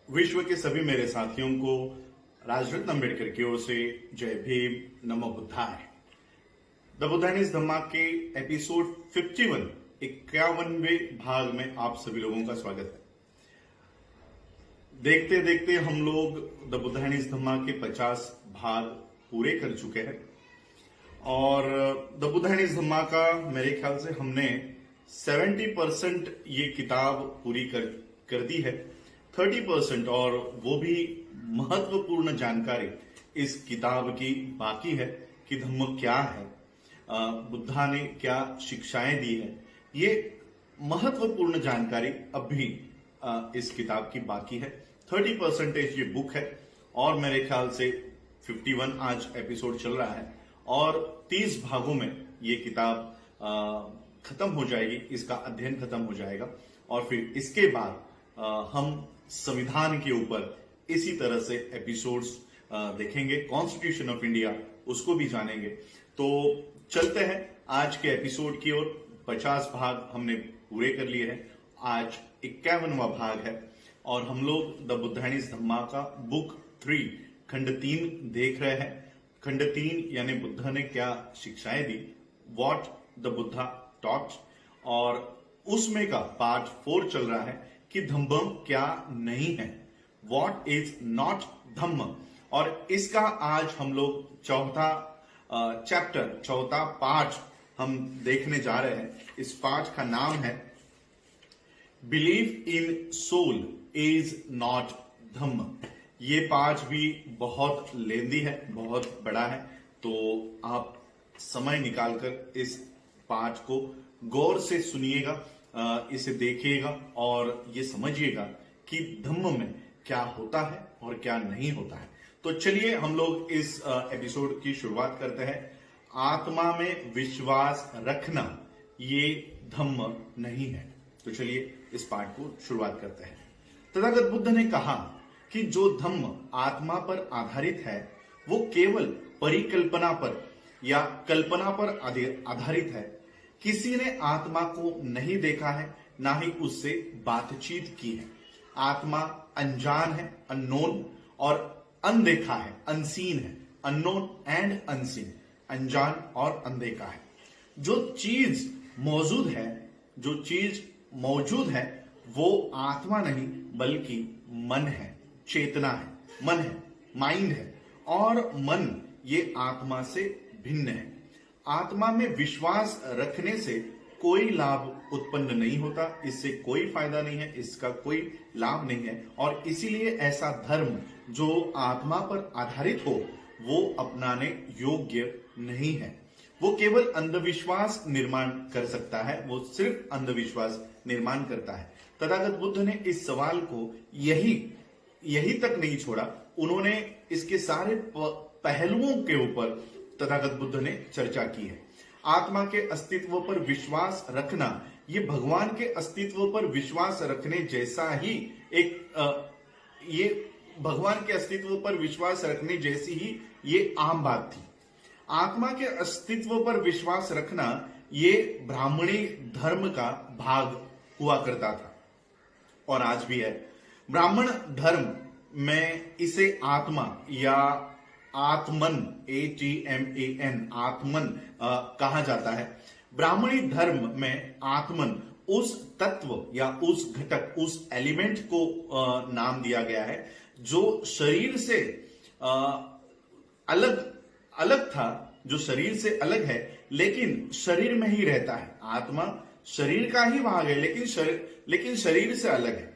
विश्व के सभी मेरे साथियों को राजरत्न अम्बेडकर की ओर से जय भीम, नमो बुद्धाय। द बुद्धानीज धम्मा के एपिसोड 51वें भाग में आप सभी लोगों का स्वागत है। देखते देखते हम लोग द बुद्धानीज धम्मा के 50 भाग पूरे कर चुके हैं और द बुद्धानीज धम्मा का मेरे ख्याल से हमने 70% ये किताब पूरी कर दी है। 30% और वो भी महत्वपूर्ण जानकारी इस किताब की बाकी है कि धम्म क्या है, बुद्धा ने क्या शिक्षाएं दी है। ये महत्वपूर्ण जानकारी अब भी इस किताब की बाकी है। 30% ये बुक है और मेरे ख्याल से 51 आज एपिसोड चल रहा है और 30 भागों में ये किताब खत्म हो जाएगी, इसका अध्ययन खत्म हो जाएगा और फिर इसके बाद हम संविधान के ऊपर इसी तरह से एपिसोड्स देखेंगे। कॉन्स्टिट्यूशन ऑफ इंडिया उसको भी जानेंगे। तो चलते हैं आज के एपिसोड की ओर। 50 भाग हमने पूरे कर लिए हैं। आज 51वां भाग है और हम लोग द बुद्धानीज धम्मा का बुक 3 खंड 3 देख रहे हैं। खंड 3 यानी बुद्ध ने क्या शिक्षाएं दी, व्हाट द बुद्धा टॉट, और उसमें का पार्ट 4 चल रहा है कि धम्म क्या नहीं है, व्हाट इज नॉट धम्म। और इसका आज हम लोग चौथा चैप्टर, चौथा पार्ट हम देखने जा रहे हैं। इस पार्ट का नाम है belief in soul is not Dhamma. ये पार्ट भी बहुत लेंदी है, बहुत बड़ा है, तो आप समय निकालकर इस पार्ट को गौर से सुनिएगा, इसे देखिएगा और ये समझिएगा कि धम्म में क्या होता है और क्या नहीं होता है। तो चलिए हम लोग इस एपिसोड की शुरुआत करते हैं। आत्मा में विश्वास रखना ये धम्म नहीं है। तो चलिए इस पाठ को शुरुआत करते हैं। तथागत बुद्ध ने कहा कि जो धम्म आत्मा पर आधारित है वो केवल परिकल्पना पर या कल्पना पर आधारित है। किसी ने आत्मा को नहीं देखा है, ना ही उससे बातचीत की है। आत्मा अनजान है, अननोन, और अनदेखा है, अनसीन है, अननोन एंड अनसीन, अनजान और अनदेखा है। जो चीज मौजूद है वो आत्मा नहीं बल्कि मन है, चेतना है, मन है, माइंड है, और मन ये आत्मा से भिन्न है। आत्मा में विश्वास रखने से कोई लाभ उत्पन्न नहीं होता, इससे कोई फायदा नहीं है, इसका कोई लाभ नहीं है, और इसीलिए ऐसा धर्म जो आत्मा पर आधारित हो वो अपनाने योग्य नहीं है। वो केवल अंधविश्वास निर्माण कर सकता है, वो सिर्फ अंधविश्वास निर्माण करता है। तथागत बुद्ध ने इस सवाल को यही तक नहीं छोड़ा, उन्होंने इसके सारे पहलुओं के ऊपर तथागत बुद्ध ने चर्चा की है। आत्मा के अस्तित्व पर विश्वास रखना ये भगवान के अस्तित्व पर विश्वास रखने जैसा ही ये भगवान के अस्तित्व पर विश्वास रखने जैसी ही ये आम बात थी। आत्मा के अस्तित्व पर विश्वास रखना ये ब्राह्मणी धर्म का भाग हुआ करता था और आज भी है। ब्राह्मण धर्म में इसे आत्मा या आत्मन, ATMAN, आत्मन कहा जाता है। ब्राह्मणी धर्म में आत्मन उस तत्व या उस घटक, उस एलिमेंट को नाम दिया गया है जो शरीर से अलग था, जो शरीर से अलग है लेकिन शरीर में ही रहता है। आत्मा शरीर का ही भाग है लेकिन शरीर से अलग है।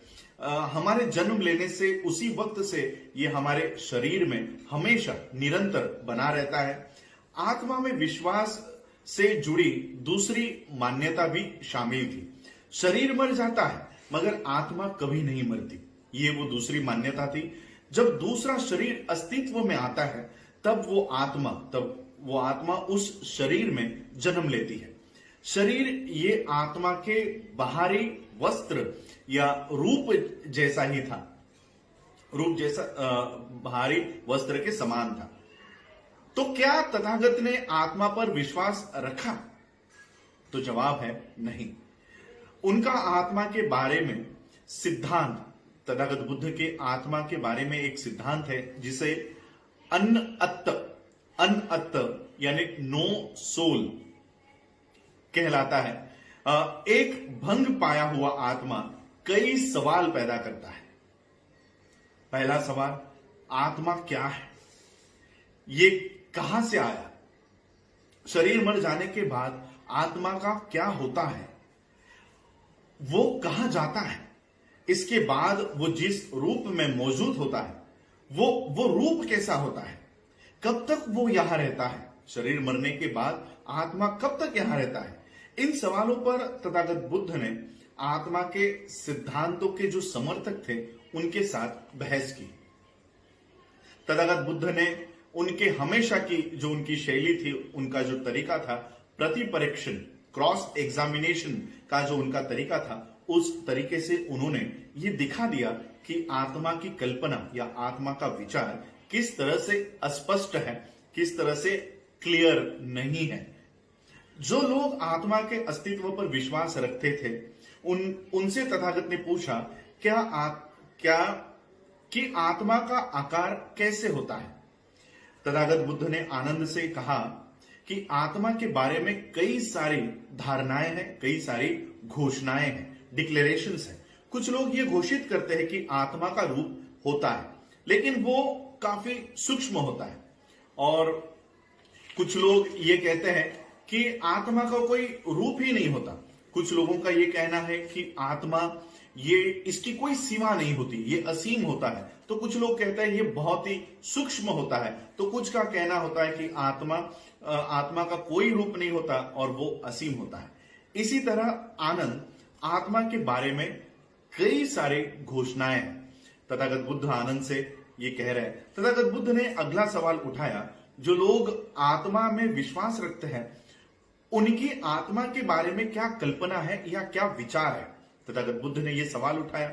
हमारे जन्म लेने से उसी वक्त से ये हमारे शरीर में हमेशा निरंतर बना रहता है। आत्मा में विश्वास से जुड़ी दूसरी मान्यता भी शामिल थी। शरीर मर जाता है मगर आत्मा कभी नहीं मरती, ये वो दूसरी मान्यता थी। जब दूसरा शरीर अस्तित्व में आता है तब वो आत्मा उस शरीर में जन्म लेती है। शरीर ये आत्मा के बाहरी वस्त्र या रूप जैसा ही था, रूप जैसा बाहरी वस्त्र के समान था। तो क्या तथागत ने आत्मा पर विश्वास रखा? तो जवाब है नहीं। उनका आत्मा के बारे में सिद्धांत तथागत बुद्ध के आत्मा के बारे में एक सिद्धांत है जिसे अनअत्त यानी नो सोल कहलाता है। एक भंग पाया हुआ आत्मा कई सवाल पैदा करता है। पहला सवाल, आत्मा क्या है? ये कहां से आया? शरीर मर जाने के बाद आत्मा का क्या होता है? वो कहां जाता है? इसके बाद वो जिस रूप में मौजूद होता है वो रूप कैसा होता है? कब तक वो यहां रहता है? शरीर मरने के बाद आत्मा कब तक यहां रहता है? इन सवालों पर तथागत बुद्ध ने आत्मा के सिद्धांतों के जो समर्थक थे उनके साथ बहस की। तथागत बुद्ध ने उनके हमेशा की जो उनकी शैली थी, उनका जो तरीका था, प्रतिपरीक्षण क्रॉस एग्जामिनेशन का जो उनका तरीका था, उस तरीके से उन्होंने ये दिखा दिया कि आत्मा की कल्पना या आत्मा का विचार किस तरह से अस्पष्ट है, किस तरह से क्लियर नहीं है। जो लोग आत्मा के अस्तित्व पर विश्वास रखते थे उनसे तथागत ने पूछा क्या कि आत्मा का आकार कैसे होता है? तथागत बुद्ध ने आनंद से कहा कि आत्मा के बारे में कई सारी धारणाएं हैं, कई सारी घोषणाएं हैं, डिक्लेरेशंस हैं। कुछ लोग ये घोषित करते हैं कि आत्मा का रूप होता है, लेकिन वो काफी सूक्ष्म होता है। और कुछ लोग ये कहते हैं कि आत्मा का कोई रूप ही नहीं होता। कुछ लोगों का ये कहना है कि आत्मा इसकी कोई सीमा नहीं होती, ये असीम होता है। तो कुछ लोग कहते हैं ये बहुत ही सूक्ष्म होता है। तो कुछ का कहना होता है कि आत्मा का कोई रूप नहीं होता और वो असीम होता है। इसी तरह आनंद आत्मा के बारे में कई सारे घोषणाएं हैं। तथागत बुद्ध आनंद से ये कह रहे हैं। तथागत बुद्ध ने अगला सवाल उठाया, जो लोग आत्मा में विश्वास रखते हैं उनकी आत्मा के बारे में क्या कल्पना है या क्या विचार है? तथागत बुद्ध ने यह सवाल उठाया।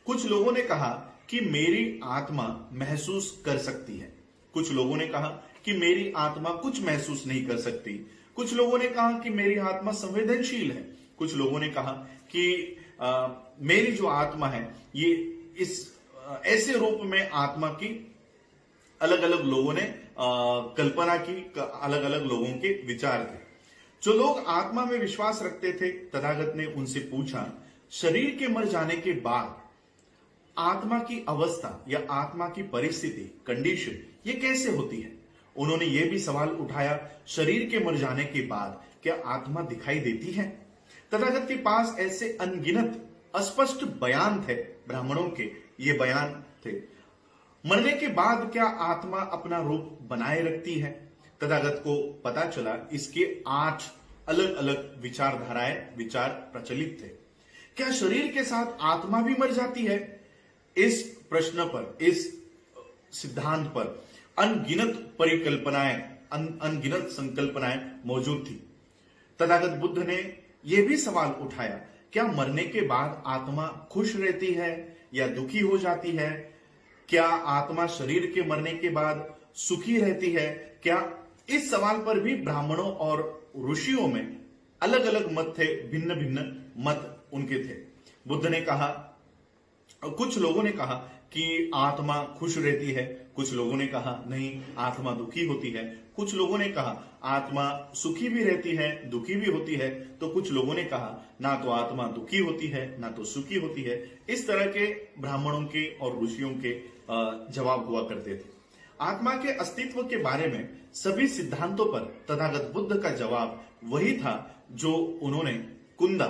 कुछ लोगों ने कहा कि मेरी आत्मा महसूस कर सकती है। कुछ लोगों ने कहा कि मेरी आत्मा कुछ महसूस नहीं कर सकती। कुछ लोगों ने कहा कि मेरी आत्मा संवेदनशील है। कुछ लोगों ने कहा कि मेरी जो आत्मा है ये ऐसे रूप में आत्मा की अलग अलग लोगों ने कल्पना की, अलग अलग लोगों के विचार थे। जो लोग आत्मा में विश्वास रखते थे, तथागत ने उनसे पूछा, शरीर के मर जाने के बाद आत्मा की अवस्था या आत्मा की परिस्थिति, कंडीशन, ये कैसे होती है? उन्होंने ये भी सवाल उठाया, शरीर के मर जाने के बाद क्या आत्मा दिखाई देती है? तथागत के पास ऐसे अनगिनत अस्पष्ट बयान थे, ब्राह्मणों के ये बयान थे। मरने के बाद क्या आत्मा अपना रूप बनाए रखती है? तथागत को पता चला इसके 8 अलग अलग विचार प्रचलित थे। क्या शरीर के साथ आत्मा भी मर जाती है? इस प्रश्न पर, इस सिद्धांत पर अनगिनत परिकल्पनाएं, अनगिनत संकल्पनाएं मौजूद थी। तथागत बुद्ध ने यह भी सवाल उठाया, क्या मरने के बाद आत्मा खुश रहती है या दुखी हो जाती है? क्या आत्मा शरीर के मरने के बाद सुखी रहती है? क्या इस सवाल पर भी ब्राह्मणों और ऋषियों में अलग अलग मत थे, भिन्न भिन्न मत उनके थे। बुद्ध ने कहा, कुछ लोगों ने कहा कि आत्मा खुश रहती है, कुछ लोगों ने कहा नहीं, आत्मा दुखी होती है, कुछ लोगों ने कहा आत्मा सुखी भी रहती है, दुखी भी होती है, तो कुछ लोगों ने कहा ना तो आत्मा दुखी होती है ना तो सुखी होती है। इस तरह के ब्राह्मणों के और ऋषियों के जवाब हुआ करते थे। आत्मा के अस्तित्व के बारे में सभी सिद्धांतों पर तथागत बुद्ध का जवाब वही था जो उन्होंने कुंदा,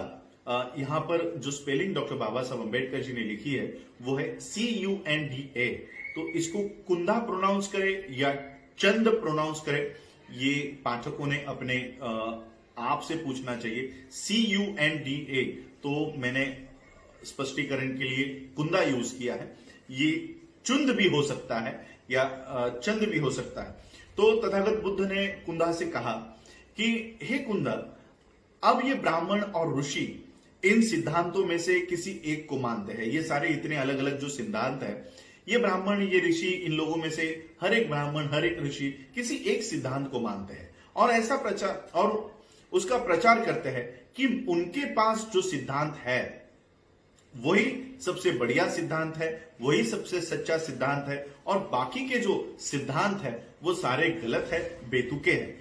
यहां पर जो स्पेलिंग डॉक्टर बाबा साहब अम्बेडकर जी ने लिखी है वो है CUNDA, तो इसको कुंदा प्रोनाउंस करे या चंद प्रोनाउंस करे, ये पाठकों ने अपने आप से पूछना चाहिए। CUNDA तो मैंने स्पष्टीकरण के लिए कुंदा यूज किया है, ये चुंद भी हो सकता है या चंद भी हो सकता है। तो तथागत बुद्ध ने कुंदा से कहा कि हे कुंदा, अब ये ब्राह्मण और ऋषि इन सिद्धांतों में से किसी एक को मानते हैं। ये सारे इतने अलग अलग जो सिद्धांत है, ये ब्राह्मण, ये ऋषि, इन लोगों में से हर एक ब्राह्मण, हर एक ऋषि किसी एक सिद्धांत को मानते हैं और ऐसा प्रचार और उसका प्रचार करते हैं कि उनके पास जो सिद्धांत है वही सबसे बढ़िया सिद्धांत है, वही सबसे सच्चा सिद्धांत है, और बाकी के जो सिद्धांत है वो सारे गलत है, बेतुके हैं।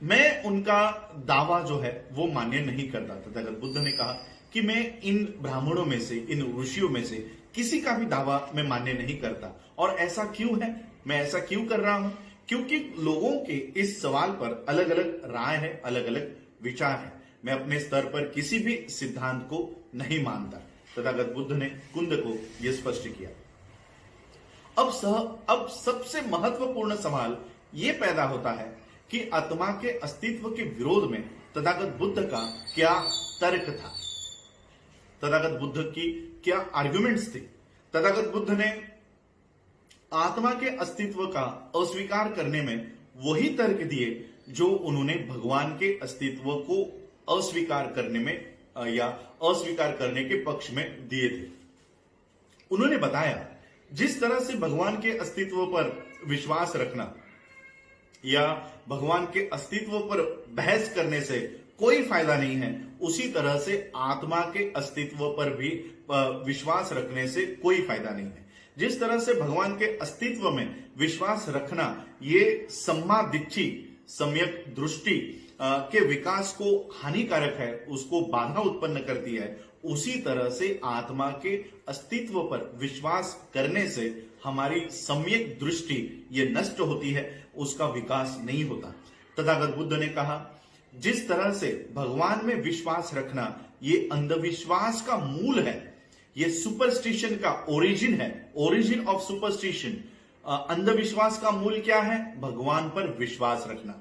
मैं उनका दावा जो है वो मान्य नहीं करता। तथागत बुद्ध ने कहा कि मैं इन ब्राह्मणों में से, इन ऋषियों में से किसी का भी दावा मैं मान्य नहीं करता। और ऐसा क्यों है, मैं ऐसा क्यों कर रहा हूं? क्योंकि लोगों के इस सवाल पर अलग अलग राय है, अलग अलग विचार है। मैं अपने स्तर पर किसी भी सिद्धांत को नहीं मानता। तथागत बुद्ध ने कुंद को यह स्पष्ट किया। अब सबसे महत्वपूर्ण सवाल यह पैदा होता है कि आत्मा के अस्तित्व के विरोध में तथागत बुद्ध का क्या तर्क था, तथागत बुद्ध की क्या आर्गुमेंट्स थे। तथागत बुद्ध ने आत्मा के अस्तित्व का अस्वीकार करने में वही तर्क दिए जो उन्होंने भगवान के अस्तित्व को अस्वीकार करने में या अस्वीकार करने के पक्ष में दिए थे। उन्होंने बताया जिस तरह से भगवान के अस्तित्व पर विश्वास रखना या भगवान के अस्तित्व पर बहस करने से कोई फायदा नहीं है, उसी तरह से आत्मा के अस्तित्व पर भी विश्वास रखने से कोई फायदा नहीं है। जिस तरह से भगवान के अस्तित्व में विश्वास रखना ये सम्मा दिच्छी, सम्यक दृष्टि के विकास को हानिकारक है, उसको बाधा उत्पन्न करती है, उसी तरह से आत्मा के अस्तित्व पर विश्वास करने से हमारी सम्यक दृष्टि ये नष्ट होती है, उसका विकास नहीं होता। तथागत बुद्ध ने कहा जिस तरह से भगवान में विश्वास रखना ये अंधविश्वास का मूल है, ये सुपरस्टिशन का ओरिजिन है, ओरिजिन ऑफ सुपरस्टिशन। अंधविश्वास का मूल क्या है? भगवान पर विश्वास रखना।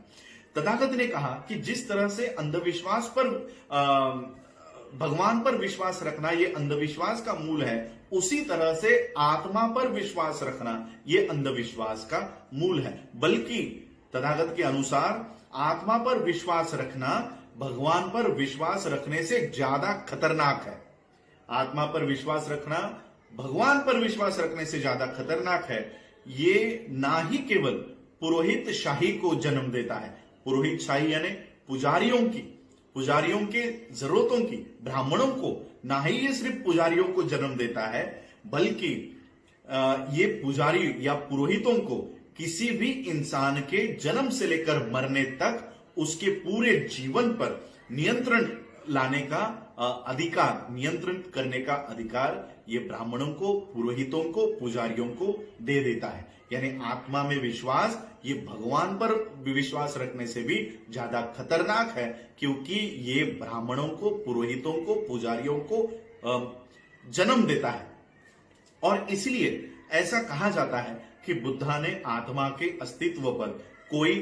तथागत ने कहा कि जिस तरह से अंधविश्वास पर भगवान पर विश्वास रखना ये अंधविश्वास का मूल है, उसी तरह से आत्मा पर विश्वास रखना ये अंधविश्वास का मूल है। बल्कि तथागत के अनुसार आत्मा पर विश्वास रखना भगवान पर विश्वास रखने से ज्यादा खतरनाक है। आत्मा पर विश्वास रखना भगवान पर विश्वास रखने से ज्यादा खतरनाक है। ये ना ही केवल पुरोहित शाही को जन्म देता है, पुरोहित शाही यानी पुजारियों के जरूरतों की, ब्राह्मणों को, ना ही ये सिर्फ पुजारियों को जन्म देता है, बल्कि ये पुजारी या पुरोहितों को किसी भी इंसान के जन्म से लेकर मरने तक उसके पूरे जीवन पर नियंत्रण लाने का अधिकार, नियंत्रण करने का अधिकार ये ब्राह्मणों को, पुरोहितों को, पुजारियों को दे देता है। यानी आत्मा में विश्वास ये भगवान पर विश्वास रखने से भी ज्यादा खतरनाक है, क्योंकि ये ब्राह्मणों को, पुरोहितों को, पुजारियों को जन्म देता है। और इसलिए ऐसा कहा जाता है कि बुद्धा ने आत्मा के अस्तित्व पर कोई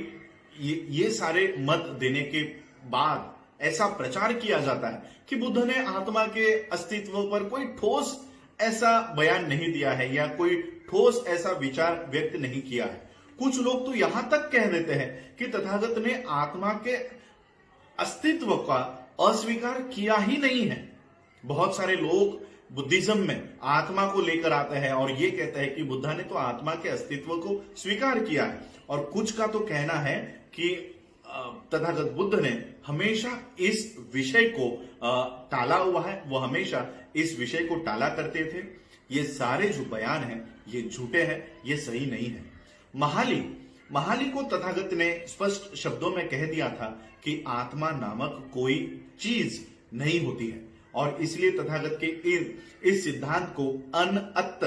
ये सारे मत देने के बाद ऐसा प्रचार किया जाता है कि बुद्ध ने आत्मा के अस्तित्व पर कोई ठोस ऐसा बयान नहीं दिया है या कोई ठोस ऐसा विचार व्यक्त नहीं किया है। कुछ लोग तो यहां तक कह देते हैं कि तथागत ने आत्मा के अस्तित्व का अस्वीकार किया ही नहीं है। बहुत सारे लोग बुद्धिज्म में आत्मा को लेकर आते हैं और ये कहते हैं कि बुद्धा ने तो आत्मा के अस्तित्व को स्वीकार किया है, और कुछ का तो कहना है कि तथागत बुद्ध ने हमेशा इस विषय को टाला हुआ है, वो हमेशा इस विषय को टाला करते थे। ये सारे जो बयान हैं ये झूठे हैं, ये सही नहीं है। महाली को तथागत ने स्पष्ट शब्दों में कह दिया था कि आत्मा नामक कोई चीज नहीं होती है, और इसलिए तथागत के इस सिद्धांत को अनअत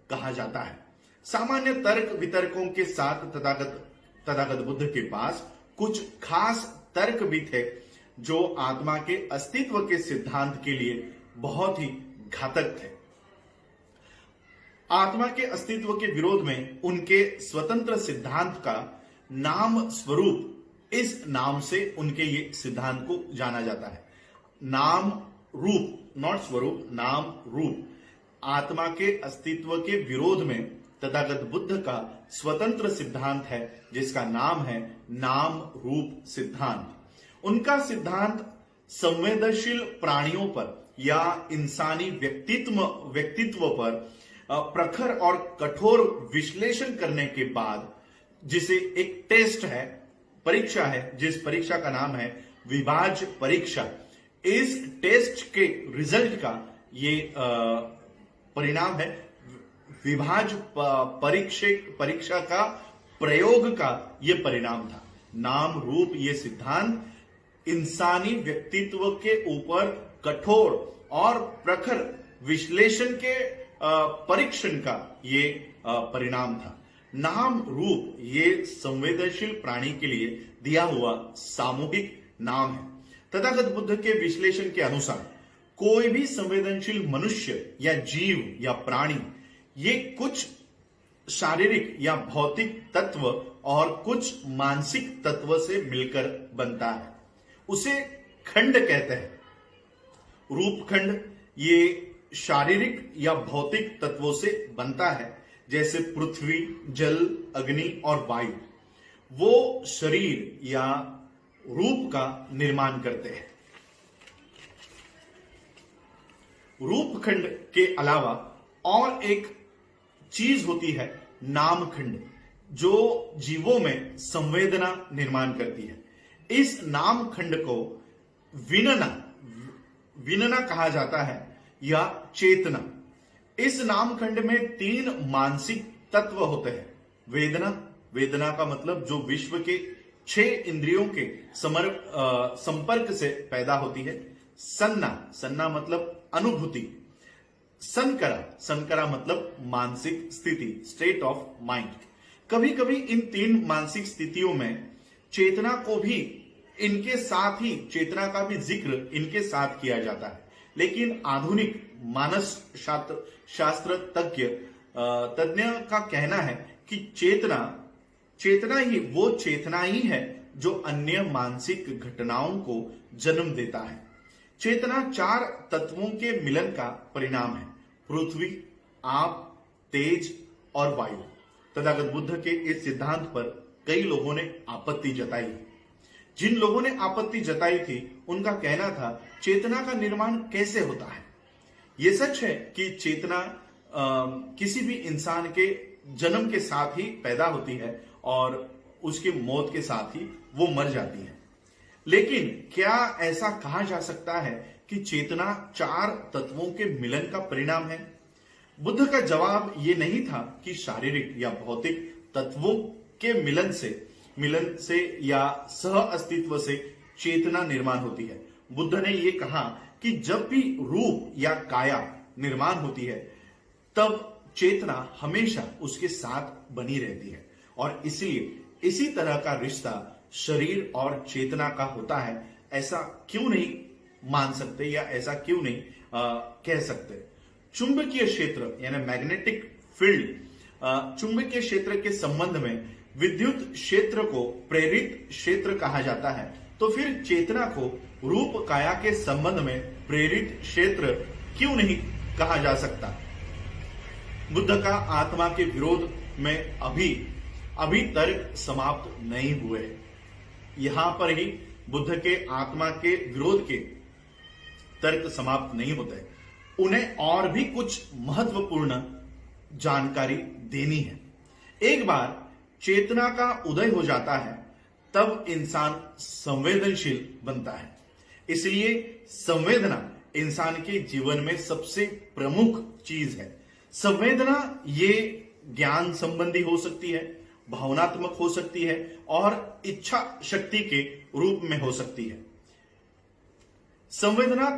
कहा जाता है। सामान्य तर्क वितर्कों के साथ तथागत बुद्ध के पास कुछ खास तर्क भी थे जो आत्मा के अस्तित्व के सिद्धांत के लिए बहुत ही घातक थे। आत्मा के अस्तित्व के विरोध में उनके स्वतंत्र सिद्धांत का नाम स्वरूप, इस नाम से उनके ये सिद्धांत को जाना जाता है। नाम रूप, नॉट स्वरूप, नाम रूप। आत्मा के अस्तित्व के विरोध में तथागत बुद्ध का स्वतंत्र सिद्धांत है जिसका नाम है नाम रूप सिद्धांत। उनका सिद्धांत संवेदनशील प्राणियों पर या इंसानी व्यक्तित्व पर प्रखर और कठोर विश्लेषण करने के बाद, जिसे एक टेस्ट है, परीक्षा है, जिस परीक्षा का नाम है विभाज्य परीक्षा, इस टेस्ट के रिजल्ट का ये परिणाम है, विभाज्य परीक्षा का प्रयोग का ये परिणाम था। नाम रूप ये सिद्धांत इंसानी व्यक्तित्व के ऊपर कठोर और प्रखर विश्लेषण के परीक्षण का ये परिणाम था। नाम रूप ये संवेदनशील प्राणी के लिए दिया हुआ सामूहिक नाम है। तथागत बुद्ध के विश्लेषण के अनुसार कोई भी संवेदनशील मनुष्य या जीव या प्राणी ये कुछ शारीरिक या भौतिक तत्व और कुछ मानसिक तत्व से मिलकर बनता है। उसे खंड कहते हैं। रूप खंड ये शारीरिक या भौतिक तत्वों से बनता है, जैसे पृथ्वी, जल, अग्नि और वायु। वो शरीर या रूप का निर्माण करते हैं। रूप खंड के अलावा और एक चीज होती है नाम खंड, जो जीवों में संवेदना निर्माण करती है। इस नाम खंड को विनना कहा जाता है या चेतना। इस नाम खंड में 3 मानसिक तत्व होते हैं। वेदना का मतलब जो विश्व के 6 इंद्रियों के संपर्क से पैदा होती है। सन्ना मतलब अनुभूति। संकरा मतलब मानसिक स्थिति, स्टेट ऑफ माइंड। कभी कभी इन 3 मानसिक स्थितियों में चेतना को भी इनके साथ ही, चेतना का भी जिक्र इनके साथ किया जाता है। लेकिन आधुनिक मानस शास्त्र तज्ञ का कहना है कि चेतना ही है जो अन्य मानसिक घटनाओं को जन्म देता है। चेतना 4 तत्वों के मिलन का परिणाम है। पृथ्वी, आप, तेज और वायु। तथागत बुद्ध के इस सिद्धांत पर कई लोगों ने आपत्ति जताई। जिन लोगों ने आपत्ति जताई थी उनका कहना था चेतना का निर्माण कैसे होता है। यह सच है कि चेतना किसी भी इंसान के जन्म के साथ ही पैदा होती है और उसकी मौत के साथ ही वो मर जाती है। लेकिन क्या ऐसा कहा जा सकता है कि चेतना 4 तत्वों के मिलन का परिणाम है? बुद्ध का जवाब ये नहीं था कि शारीरिक या भौतिक तत्वों के मिलन से या सह अस्तित्व से चेतना निर्माण होती है। बुद्ध ने यह कहा कि जब भी रूप या काया निर्माण होती है तब चेतना हमेशा उसके साथ बनी रहती है और इसलिए इसी तरह का रिश्ता शरीर और चेतना का होता है। ऐसा क्यों नहीं मान सकते या ऐसा क्यों नहीं कह सकते? चुंबकीय क्षेत्र यानी मैग्नेटिक फील्ड, चुंबकीय क्षेत्र के संबंध में विद्युत क्षेत्र को प्रेरित क्षेत्र कहा जाता है, तो फिर चेतना को रूप काया के संबंध में प्रेरित क्षेत्र क्यों नहीं कहा जा सकता? बुद्ध का आत्मा के विरोध में अभी तर्क समाप्त नहीं हुए। यहां पर ही बुद्ध के आत्मा के विरोध के तर्क समाप्त नहीं होते। उन्हें और भी कुछ महत्वपूर्ण जानकारी देनी है। एक बार चेतना का उदय हो जाता है तब इंसान संवेदनशील बनता है। इसलिए संवेदना इंसान के जीवन में सबसे प्रमुख चीज है। संवेदना ये ज्ञान संबंधी हो सकती है, भावनात्मक हो सकती है और इच्छा शक्ति के रूप में हो सकती है। संवेदना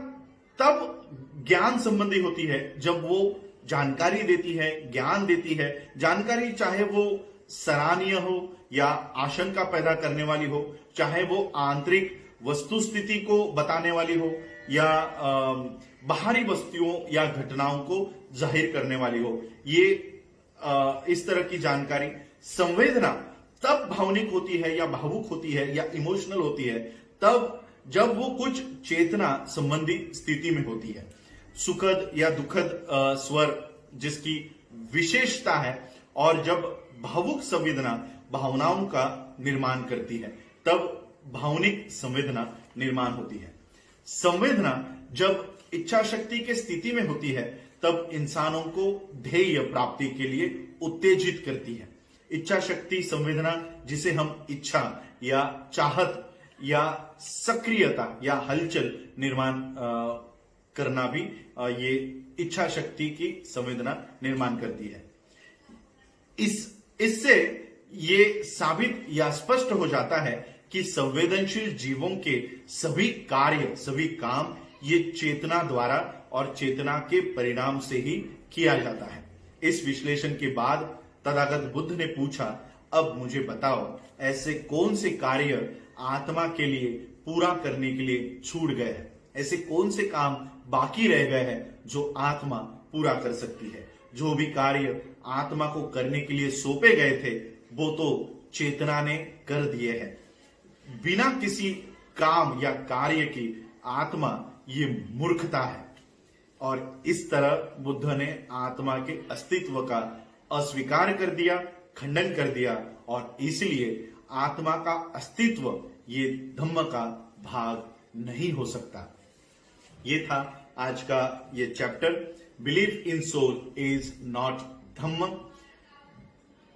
तब ज्ञान संबंधी होती है जब वो जानकारी देती है, ज्ञान देती है। जानकारी चाहे वो सराहनीय हो या आशंका पैदा करने वाली हो, चाहे वो आंतरिक वस्तु स्थिति को बताने वाली हो या बाहरी वस्तुओं या घटनाओं को जाहिर करने वाली हो। ये इस तरह की जानकारी, संवेदना तब भावनिक होती है या भावुक होती है या इमोशनल होती है तब जब वो कुछ चेतना संबंधी स्थिति में होती है। सुखद या दुखद स्वर जिसकी विशेषता है, और जब भावुक संवेदना भावनाओं का निर्माण करती है तब भावनिक संवेदना निर्माण होती है। संवेदना जब इच्छा शक्ति के स्थिति में होती है तब इंसानों को ध्येय प्राप्ति के लिए उत्तेजित करती है। इच्छा शक्ति संवेदना जिसे हम इच्छा या चाहत या सक्रियता या हलचल निर्माण करना भी ये इच्छा शक्ति की संवेदना निर्माण करती है। इससे ये साबित या स्पष्ट हो जाता है कि संवेदनशील जीवों के सभी कार्य, सभी काम ये चेतना द्वारा और चेतना के परिणाम से ही किया जाता है। इस विश्लेषण के बाद तथागत बुद्ध ने पूछा, अब मुझे बताओ ऐसे कौन से कार्य आत्मा के लिए पूरा करने के लिए छूट गए हैं, ऐसे कौन से काम बाकी रह गए हैं जो आत्मा पूरा कर सकती है। जो भी कार्य आत्मा को करने के लिए सौंपे गए थे वो तो चेतना ने कर दिए हैं। बिना किसी काम या कार्य की आत्मा ये मूर्खता है। और इस तरह बुद्ध ने आत्मा के अस्तित्व का अस्वीकार कर दिया, खंडन कर दिया, और इसलिए आत्मा का अस्तित्व ये धम्म का भाग नहीं हो सकता। ये था आज का ये chapter, believe in soul is not Dhamma.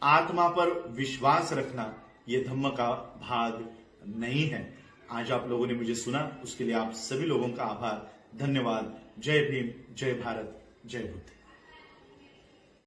आत्मा पर विश्वास रखना ये धम्म का भाग नहीं है। आज आप लोगों ने मुझे सुना, उसके लिए आप सभी लोगों का आभार, धन्यवाद। जय भीम, जय भारत, जय बुद्ध।